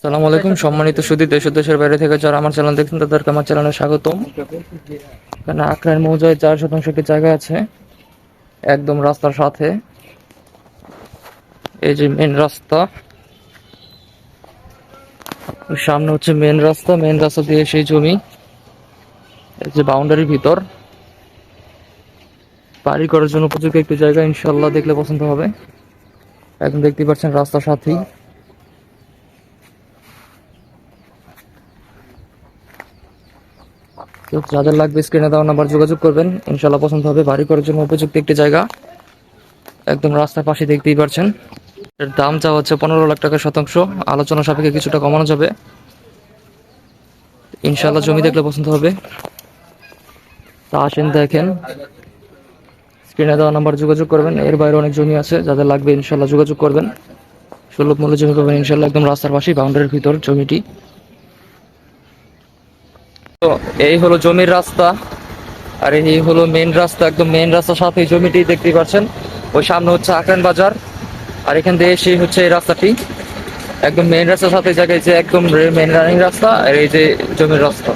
সালামু আলাইকুম সম্মানিত সুধী দেশ ও দেশের বাইরে থেকে যারা আমার চ্যানেল দেখছেন তাদেরকে আমার চ্যানেলে স্বাগতম। এখানে আখড়ার মৌজায় 4 শতাংশ একটি জায়গা আছে একদম রাস্তার সাথে। এই যে মেন রাস্তা, ওই সামনে হচ্ছে মেন রাস্তা দিয়ে সেই জমি। এই যে বাউন্ডারির ভিতর বাড়ি করার জন্য উপযোগী একটি জায়গা, ইনশাল্লাহ দেখলে পছন্দ হবে। একদম দেখতেই পাচ্ছেন রাস্তার সাথেই। তো যাদের লাগবে স্ক্রিনে দেওয়া নাম্বার যোগাযোগ করবেন, ইনশাল্লাহ পছন্দ হবে। বাড়ি করার জন্য উপযুক্ত একটি জায়গা, একদম রাস্তার পাশে দেখতেই পাচ্ছেন। এর দাম চাওয়া হচ্ছে 15 লাখ টাকা শতাংশ, আলোচনা সাপেক্ষে কিছুটা কমানো যাবে। ইনশাল্লাহ জমি দেখলে পছন্দ হবে। তা আসেন দেখেন, স্ক্রিনে দেওয়া নাম্বার যোগাযোগ করবেন। এর বাইরে অনেক জমি আছে, যাদের লাগবে ইনশাল্লাহ যোগাযোগ করবেন। সুলভ মূল্যে জমি পাবেন ইনশাল্লাহ, একদম রাস্তার পাশেই বাউন্ডারির ভিতর জমিটি। তো এই হলো জমির রাস্তা, আর এই হলো মেন রাস্তা। একদম মেন রাস্তার সাথে এই জমিটি দেখতেই পাচ্ছেন। ওই সামনে হচ্ছে আখরান বাজার, আর এখান দিয়ে সেই হচ্ছে এই রাস্তাটি। একদম মেন রাস্তার সাথে জায়গায় যে একদম মেন রানিং রাস্তা, আর এই যে জমির রাস্তা।